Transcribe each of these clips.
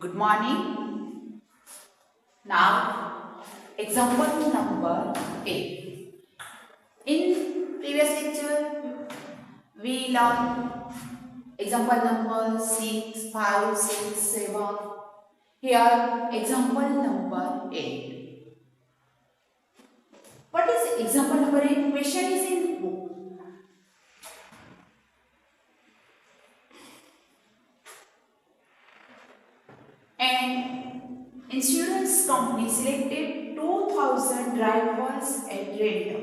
Good morning. Now, example number 8. In previous lecture, we learned example number 6, 5, 6, 7. Here, example number 8. What is example number 8? Question is in book. And insurance company selected 2000 drivers at random.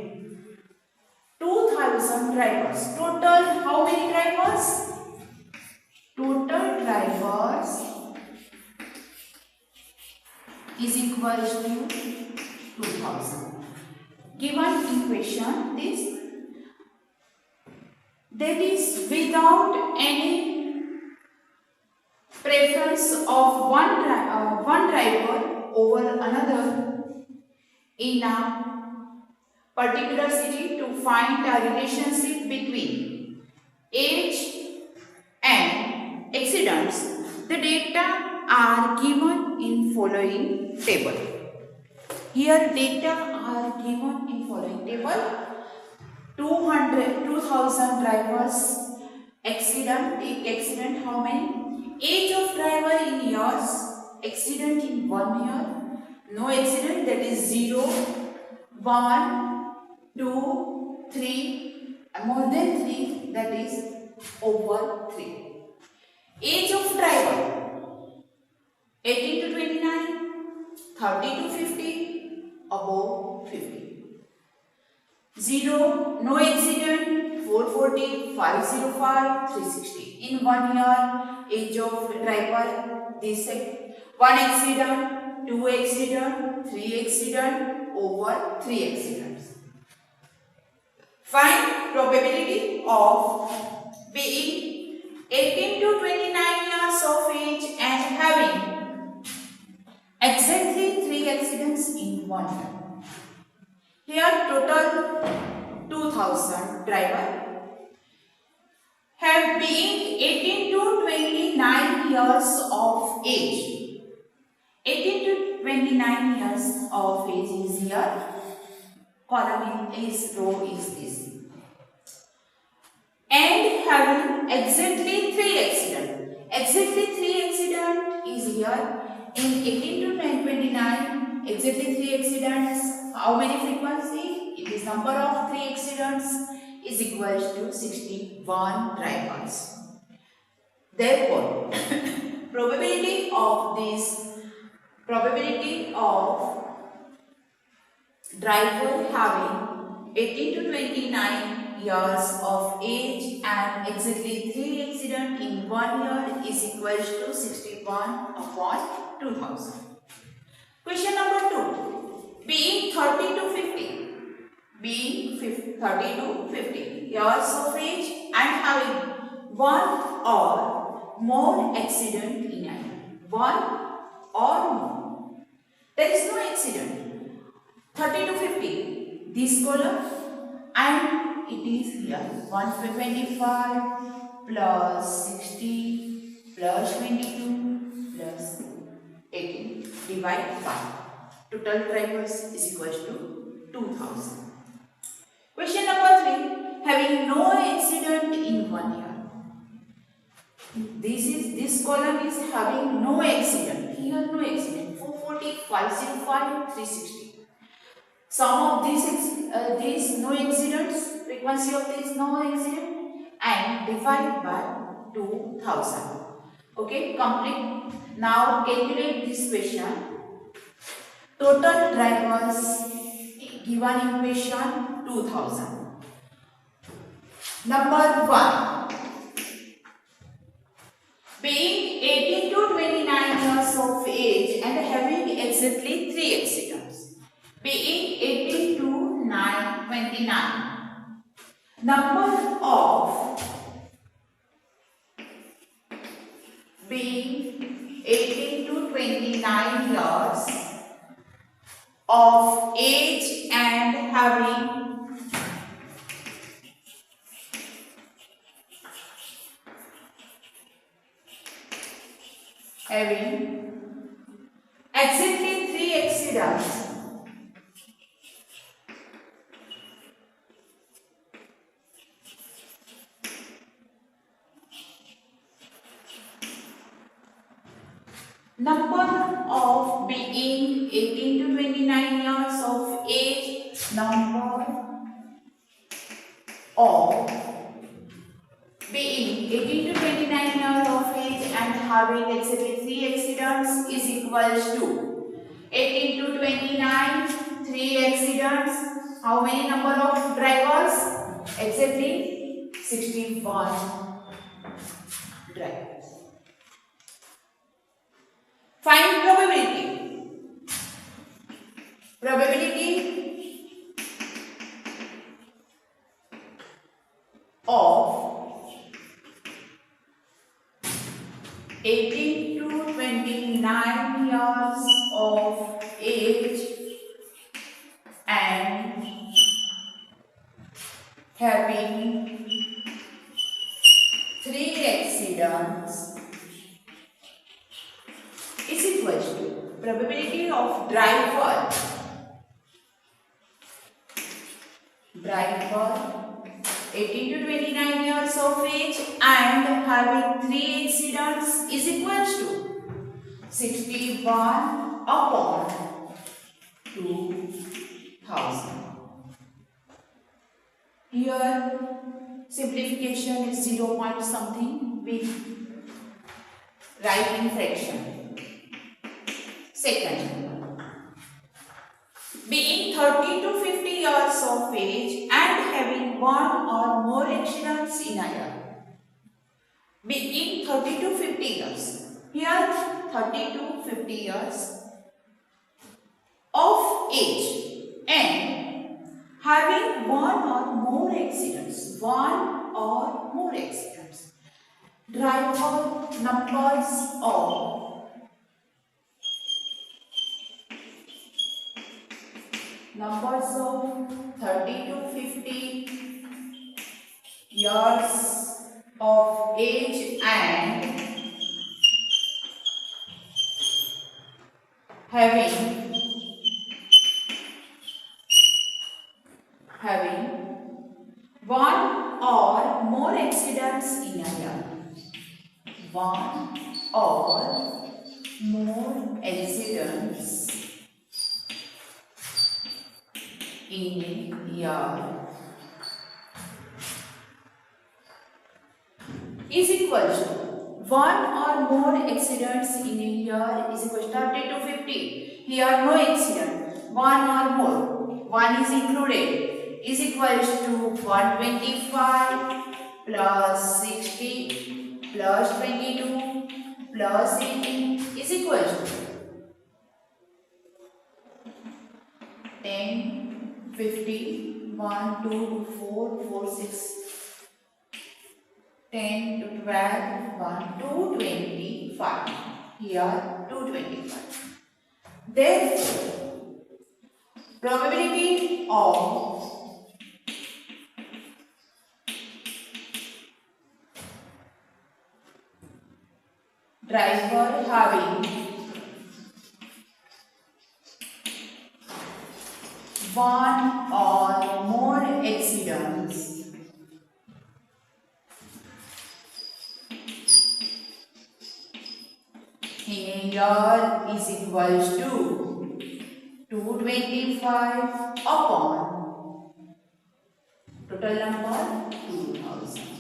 2000 drivers. Total how many drivers? Total drivers is equal to 2000. Given equation this, that is without any preference of one driver over another in a particular city to find a relationship between age and accidents. The data are given in following table. Here data are given in following table. 2000 drivers accident how many? Age of driver in years, accident in 1 year, no accident that is 0, 1, 2, 3, more than 3 that is over 3. Age of driver 18 to 29, 30 to 50, above 50. 0, no accident, 440, 505, 360. In 1 year, age of driver, this 1 accident, 2 accident, 3 accident, over 3 accidents. Find probability of being 18 to 29 years of age and having exactly 3 accidents in 1 year. Here total 2000 driver have been 18 to 29 years of age. 18 to 29 years of age is here. Column is row is this. And having exactly 3 accident. Exactly 3 accident is here. In 18 to 29, exactly 3 accidents. How many frequency? It is number of 3 accidents is equal to 61 drivers. Therefore, probability of driver having 18 to 29 years of age and exactly 3 accident in 1 year is equal to 61 upon 2000. Question number 2. Being 30 to 50. Being 30 to 50 years of age and having 1 or more accident in a year. 1 or more. There is no accident. 30 to 50. This column and it is here 125 plus 60 plus 22 plus 18 divide by total drivers is equal to 2000. Question number 3. Having no accident in 1 year. This column is having no accident. Here no accident. 440, 505, 360. Sum of these no accidents, frequency of this no accident and divide by 2000. Okay, complete. Now calculate this question. Total drivers given in question 2000. Number 1. Being 18 to 29 years of age and having exactly 3 accidents. Being 18 to 29. Number of being 18 to 29 years of age and having having exactly 3 accidents. Number of being 18 to 29 years of age, number of being 18 to 29 years of age and having exactly 3 accidents is equals to 18 to 29, 3 accidents. How many number of drivers? Exactly 61 drivers. Find probability. Probability of 18 to 29 years of age and having 3 accidents is equal to probability of driver 18 to 29 years of age and having 3 accidents is equal to 61 upon 2000. Here simplification is 0 point something, we write in fraction. Second, being 30 to 50 years of age and having 1 or more accidents in a year. Being 30 to 50 years. Here 30 to 50 years of age and having 1 or more accidents. 1 or more accidents. Driver numbers of numbers of 30 to 50 years of age and having 1 or more accidents in a year. 1 or more accidents in a year is equal to 1 or more accidents in a year is equal to 30 to 50. Here no accident. 1 or more. 1 is included. Is equal to 125 plus 60 plus 22 plus 80 is equal to 10, 50, 1, 2, 4, 4, 6, 10 to 12, 1, 225. Here 225. Therefore, probability of driver having 1 or more accidents in a year is equal to 225 upon total number 2000.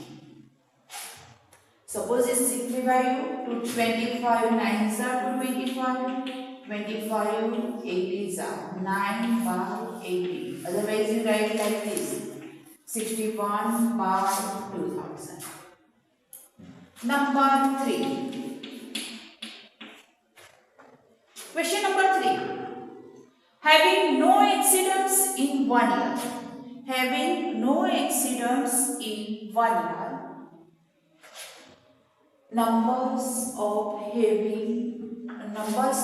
Suppose it's simplify you, 225 9s are 225, 25 80s are 9 by 80. Otherwise you write like this, 61 by 2000. Number 3. Question number 3. Having no accidents in 1 year. Having no accidents in 1 year. Numbers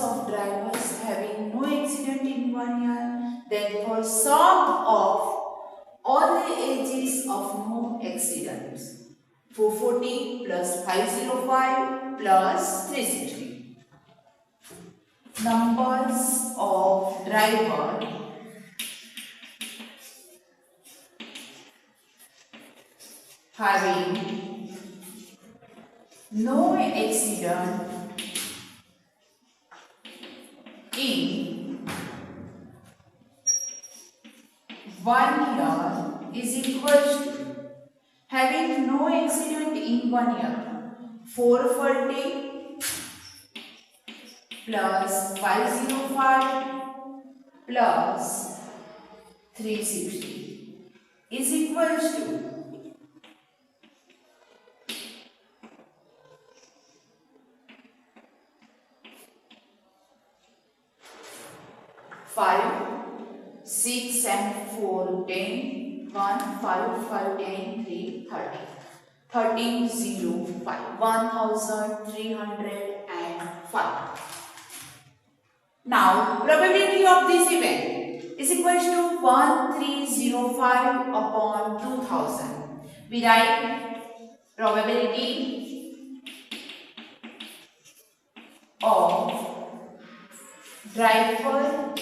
of drivers having no accident in 1 year. Therefore, sum of all the ages of no accidents. 440 plus 505 plus 360. numbers of driver having no accident in 1 year is equals to having no accident in 1 year 440 plus 505 plus 360 is equals to 5, 6 and 4, 10, 1, 5, 5, 10, 3, 30. 13, 0, 5, 1305. Now, probability of this event is equal to 1305 upon 2000. We write probability of driver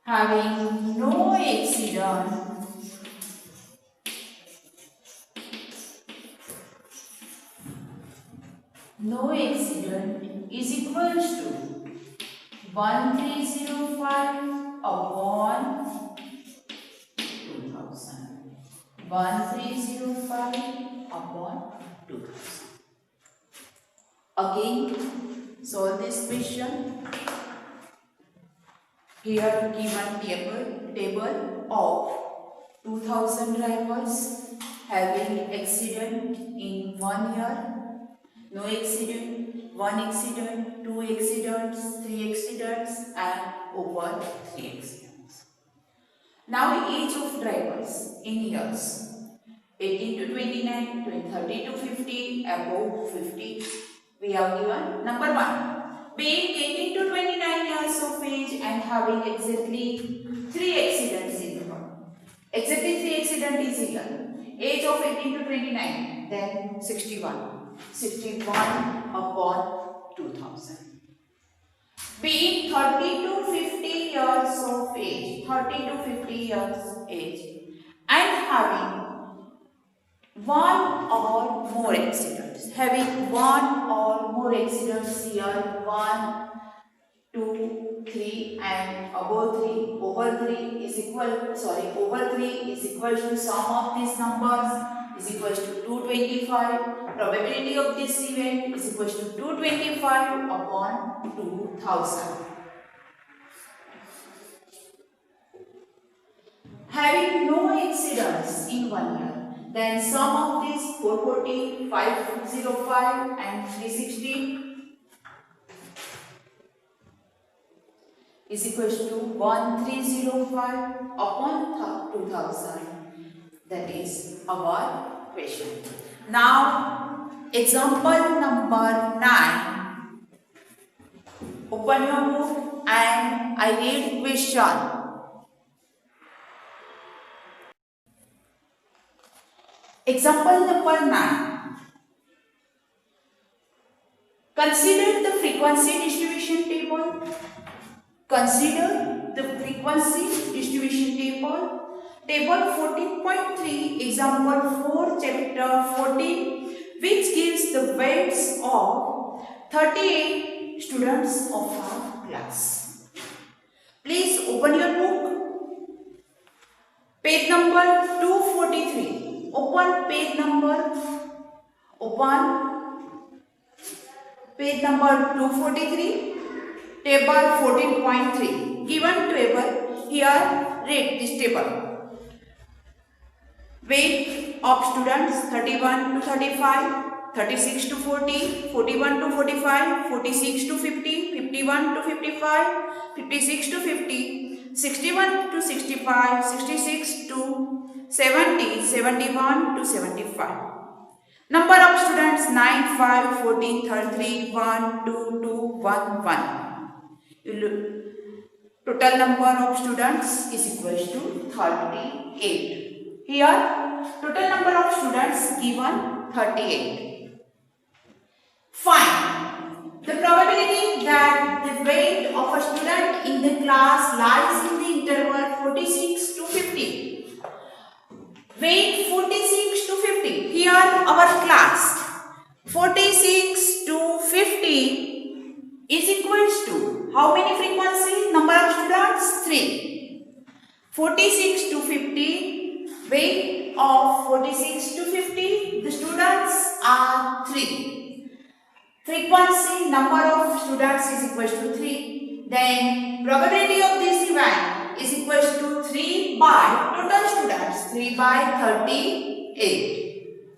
having no accident is equals to 1305 upon 2000. 1305 upon 2000. Again, solve this question. Here given table of 2000 drivers having accident in 1 year. No accident, 1 accident, 2 accidents, 3 accidents and over 3 accidents. Now age of drivers in years 18 to 29, 30 to 50, above 50. We have given number 1. Being 18 to 29 years of age and having exactly 3 accidents in the world. Exactly 3 accidents is here. Age of 18 to 29, then 61. 61 upon 2000. Being 30 to 50 years of age, 30 to 50 years age and having 1 or more accidents. Having 1 or more accidents here, 1, 2, 3 and above 3, over 3 is equal, over 3 is equal to sum of these numbers is equal to 225. Probability of this event is equal to 225 upon 2000. Having no accidents in 1 year, then sum of these 440, 505 and 360 is equal to 1305 upon 2000. That is our question. Now, example number 9. Open your book and I read question. Example number 9. Consider the frequency distribution table. Consider the frequency distribution table. Table 14.3, example 4, chapter 14, which gives the weights of 38 students of our class. Please open your book. Page number 243. Open page number 243. Table 14.3. Given table, here read this table. Weight of students 31 to 35, 36 to 40, 41 to 45, 46 to 50, 51 to 55, 56 to 50, 61 to 65, 66 to 70, 71 to 75. Number of students 9, 5, 14, 33, 1, 2, 2, 1, 1. Total number of students is equal to 38. Here, total number of students given 38. Find The probability that the weight of a student in the class lies in the interval 46 to 50. Weight 46 to 50. Here our class 46 to 50 is equals to how many frequency? Number of students? 3. 46 to 50. Weight of 46 to 50. The students are 3. Frequency, number of students is equals to 3. Then probability of this event is equals to 3 by total students, 3 by 38.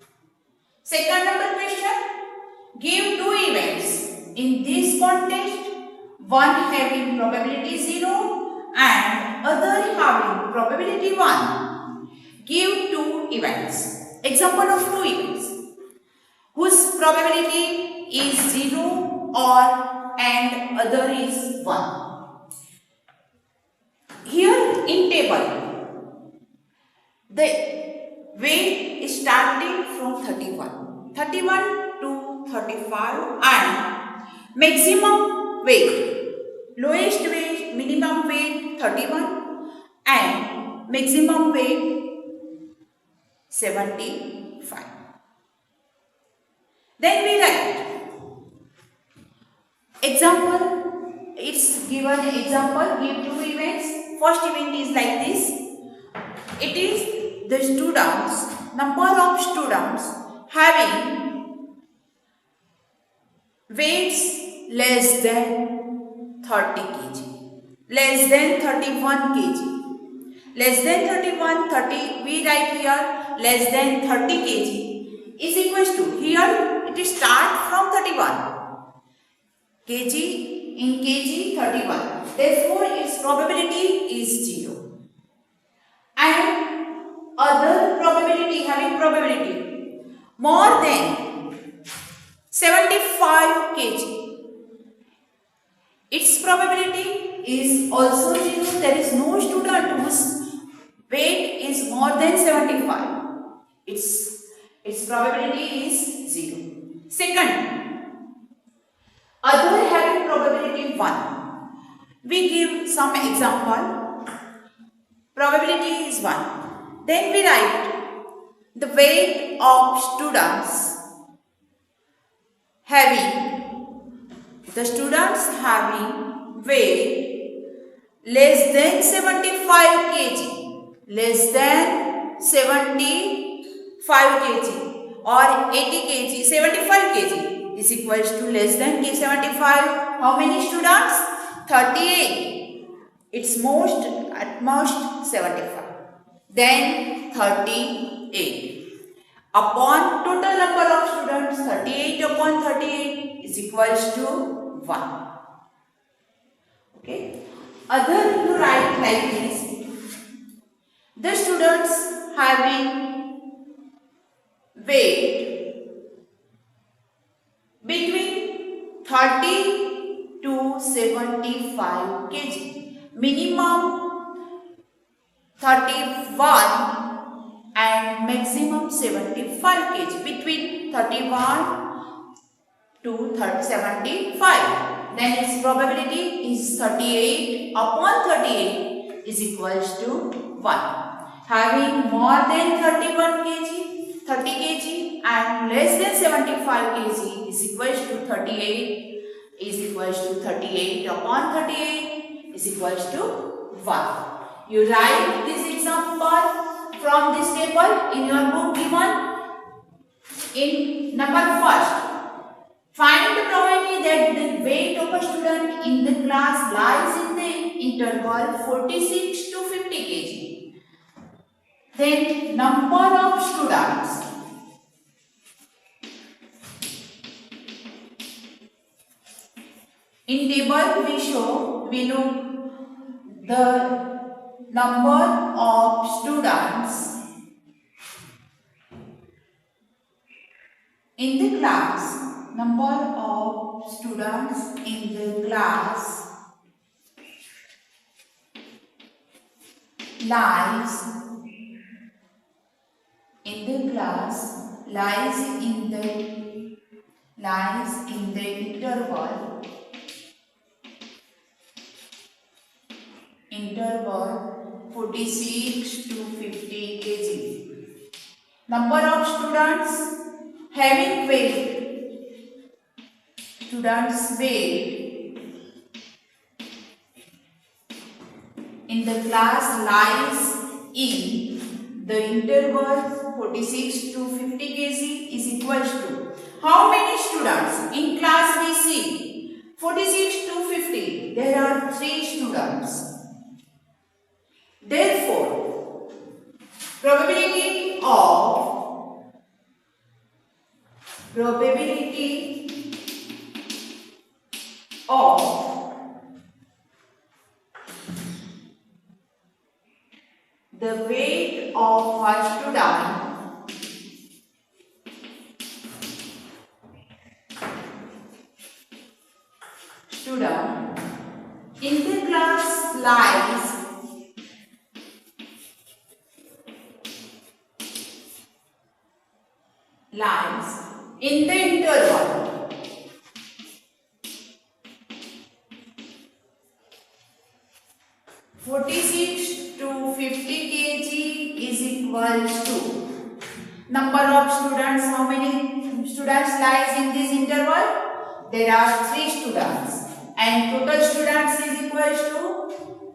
Second number question. Give two events in this contest, one having probability 0 and other having probability 1. Give two events. Example of two events whose probability is 0 or and other is 1. Here in table, the weight is starting from 31 to 35 and maximum weight, lowest weight, minimum weight 31 and maximum weight 75. Then we write example. It's given example, give two events. First event is like this. It is the students, number of students having weights less than 30 kg, less than 31 kg, less than 31, 30, we write here less than 30 kg is equals to, here it start from 31 kg, in kg 31, therefore its probability is 0. And other probability, having probability more than 75 kg, its probability is also 0. There is no student whose weight is more than 75. Its probability is 0. Second, other having probability 1. We give some example. Probability is 1. Then we write the weight of students having, the students having weight less than 75 kg, less than 75 kg or 80 kg, 75 kg is equals to less than 75. How many students? 38. It's most, at most 75. Then 38. Upon total number of students, 38 upon 38 is equals to 1. Okay. Other you write like this. The students having weight between 30 to 75 kg, minimum 31 and maximum 75 kg, between 31 to 75. Then its probability is 38 upon 38 is equals to 1. Having more than 31 kg, 30 kg and less than 75 kg is equals to 38, is equals to 38 upon 38 is equals to 1. You write this example from this table in your book given. In number first, find the probability that the weight of a student in the class lies in the interval 46 to 50 kg. Then number of students. In table we look the number of students in the class, number of students in the class lies in the lies in the interval 46 to 50 kg. Number of students having weight, students weight in the class lies in the interval 46 to 50 kg is equals to how many students in class we see 46 to 50. There are 3 students. Therefore, probability of the weight of a student in the class lies in the interval 46 to 50 kg is equals to number of students. How many students lies in this interval? There are 3 students and total students is equals to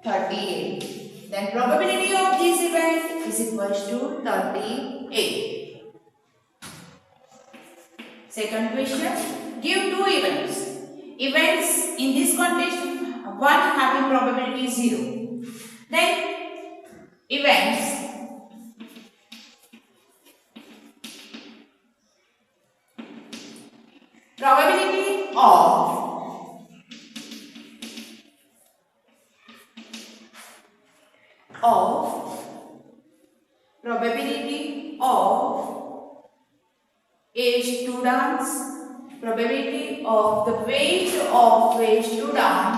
38. Then probability of this event is equals to 38. Second question, give 2 events. Events in this context, one having probability 0. Then events probability of probability of a student's probability of the weight of a student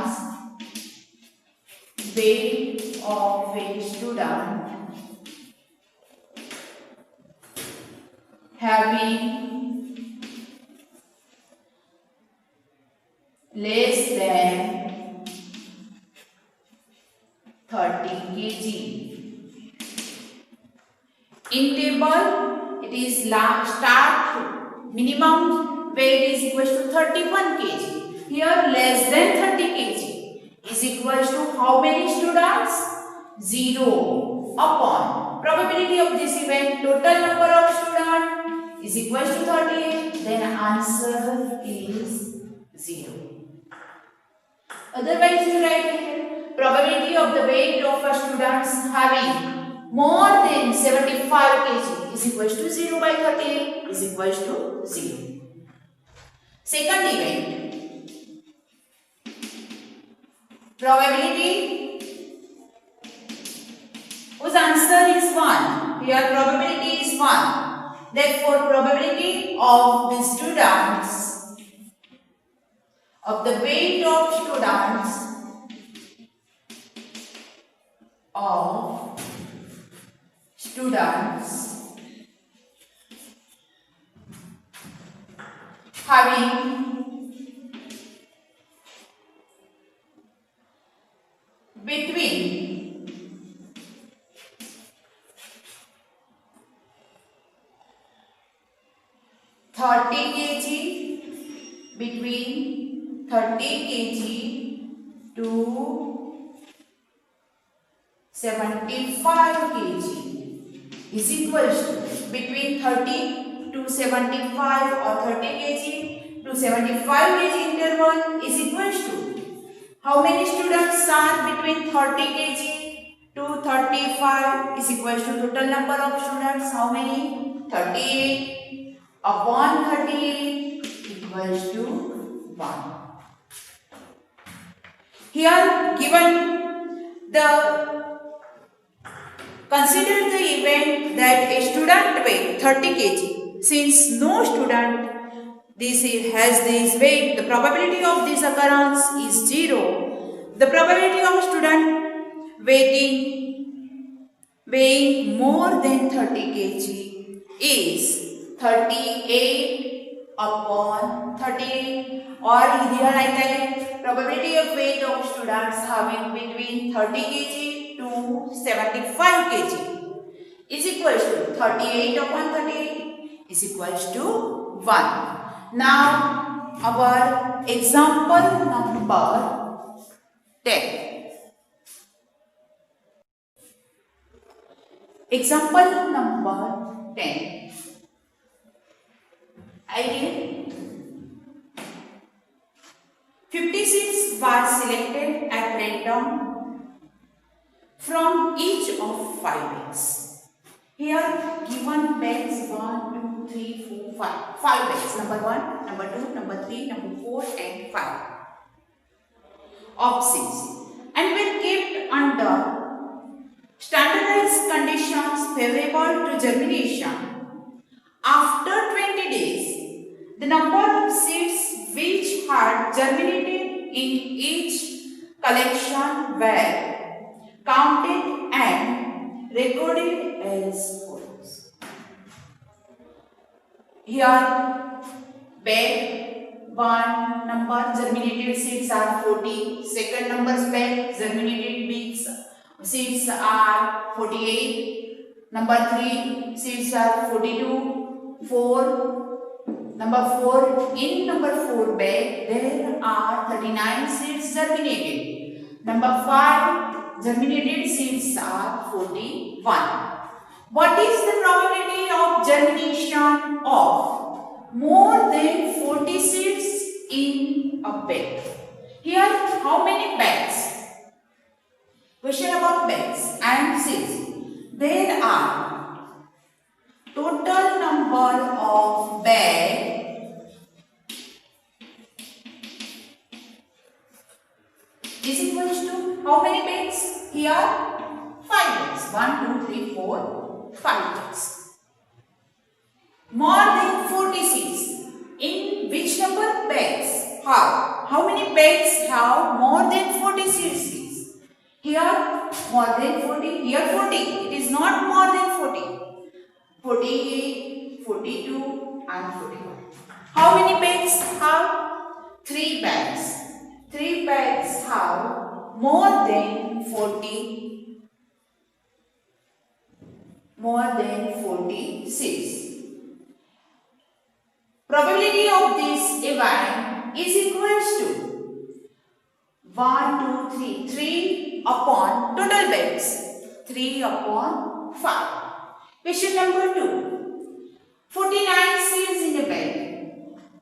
having less than 30 kg. In table, it is start minimum weight is equal to 31 kg. Here less than 30 kg is equal to how many students? 0 upon probability of this event total number of students is equal to 38. Then answer is 0. Otherwise you write here probability of the weight of a students having more than 75 kg is equal to 0 by 38 is equal to 0. Second event, probability whose answer is 1. Here probability is 1. Therefore, probability of the students, of the weight of students having between 30 kg to 75 kg is equal to between 30 to 75 or 30 kg to 75 kg interval is equal to how many students are between 30 kg to 35 is equal to total number of students. How many? 38 upon 38 equals to 1. Here given the consider the event that a student weight 30 kg. Since no student has this weight, the probability of this occurrence is 0. The probability of student weighing more than 30 kg is 38 upon 38, or here I tell probability of weight of students having between 30 kg to 75 kg is equals to 38 upon 38 is equals to 1. Now our example number 10. Example number 10. I give 56 were selected at random from each of 5 bags. Here given bags 1, 2, 3, 4, 5. 5 bags. Number 1, number 2, number 3, number 4 and 5. Of 6. And were kept under standardized conditions favorable to germination. After 20 days, the number of seeds which had germinated in each collection were counted and recorded as follows. Here, bag 1 number germinated seeds are 40. Second number's bag germinated seeds are 48. Number 3 seeds are 42. 4. Number 4. In number 4 bag there are 39 seeds germinated. Number 5 germinated seeds are 41. What is the probability of germination of more than 40 seeds in a bag? Here how many bags? Question about bags and seeds. There are total number of bags is equals to how many bags? Here 5 bags. 1, 2, 3, 4, 5 bags. More than 40 seeds. In which number bags? How many bags have more than 40 seeds? Here more than 40. Here 40. It is not more than 40. 48, 42 and 41. How many bags have? 3 bags. 3 bags have more than 40 seeds. Probability of this event is equals to 1, 2, 3. 3 upon total bags. 3 upon 5. Question number 2. 49 seeds in a bag.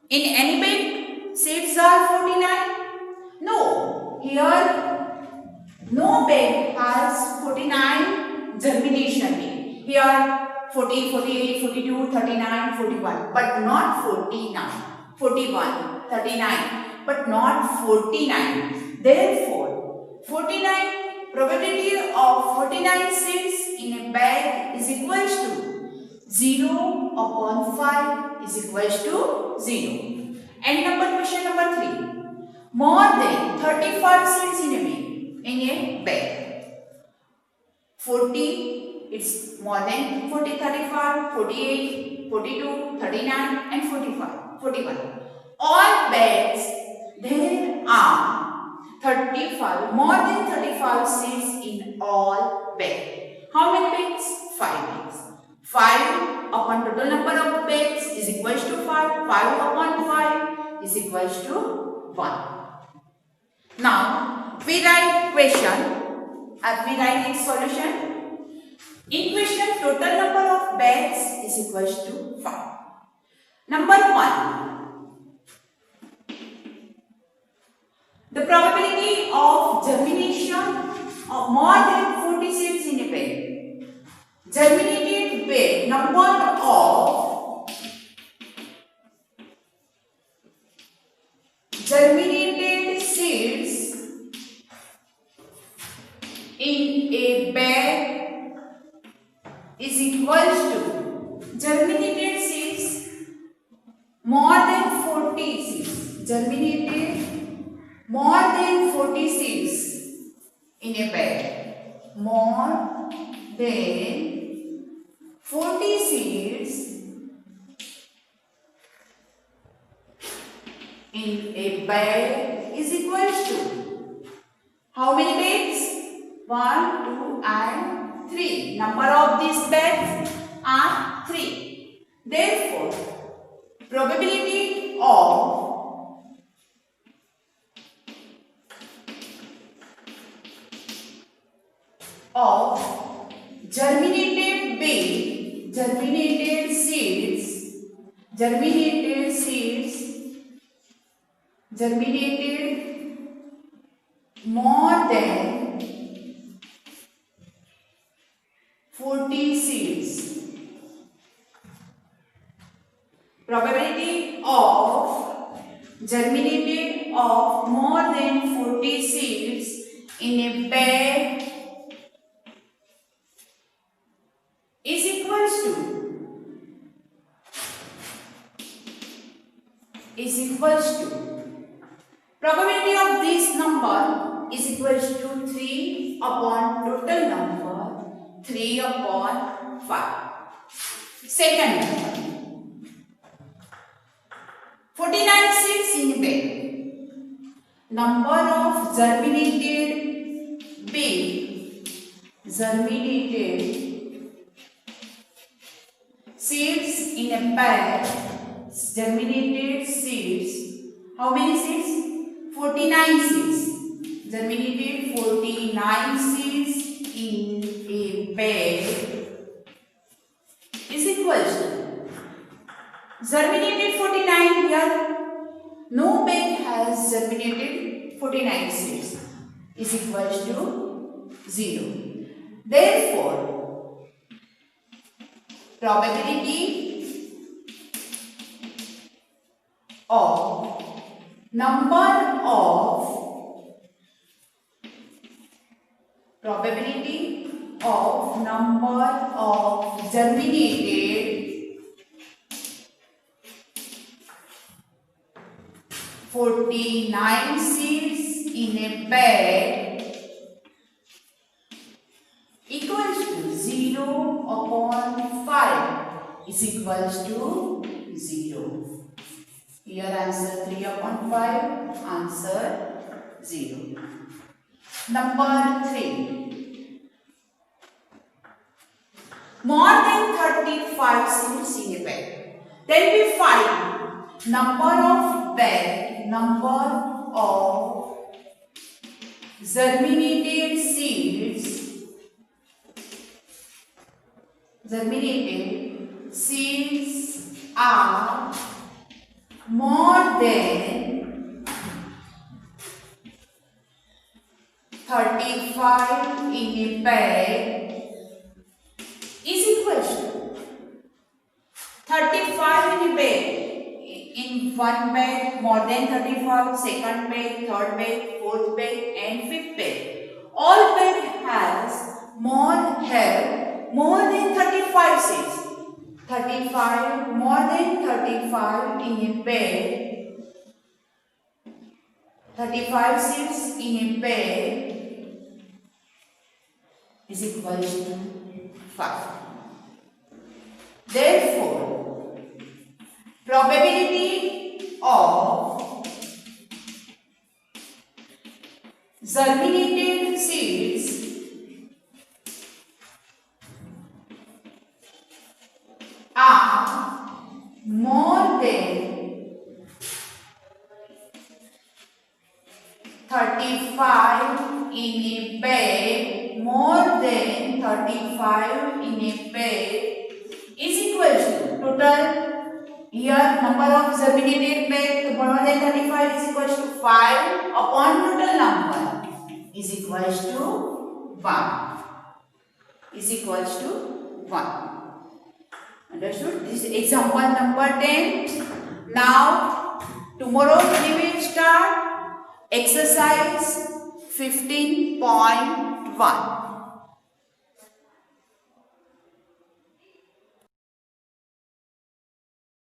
In any bag, seeds are 49? No. Here, no bag has 49 germination rate. Here, 40, 48, 42, 39, 41. But not 49. 41, 39. But not 49. Therefore, 49 probability of 49 seeds in a bag is equals to 0 upon 5 is equals to 0. And question number 3. More than 35 seeds in a bag. 40, it's more than 40, 35, 48, 42, 39 and 45, 41. All bags there are 35, more than 35 seeds in all bags. How many bags? 5 bags. 5 upon total number of bags is equals to 5. 5 upon 5 is equals to 1. Now, we write question and we write its solution. In question, total number of bags is equals to 5. Number 1. The probability of germination of more than 40 seeds in a bag. Germinated bag, number of germinated seeds in a bag is equals to germinated seeds more than 40 seeds. Germinated more than 40 seeds in a bag. More than 40 seeds bed is equals to how many beds? 1, 2 and 3. Number of these beds are 3. Therefore, probability of germinated seeds germinated more than 40 seeds. Probability of germinated of more than 40 seeds in a bed is equals to probability of this number is equals to 3 upon total number 3 upon 5. Second number, 49 seeds in a bed. Number of germinated seeds in a bed. Germinated seeds. How many seeds? 49 seeds. Germinated 49 seeds in a bed is equals to germinated 49 here. No bed has germinated 49 seeds is equals to 0. Therefore, probability of number of germinated 49 seeds in a bed equals to 0 upon 5 is equals to 0. Here answer 3 upon 5, answer 0. Number 3. More than 35 seeds in a bed. Then we find number of germinated seeds are more than 35 in a bed is equal to 35 in a bed. In one bed, more than 35, second bed, third bed, fourth bed and fifth bed. All bed has more than 35 seeds. 35, more than 35 in a bed. 35 seeds in a bed is equal to 5. Therefore, probability of germinated seeds are more than 35 in a bed, is equal to total. Here number of germinated bed more than 35 is equal to 5 upon total number is equal to 1. Understood? This is example number 10. Now tomorrow we will start exercise 15.1.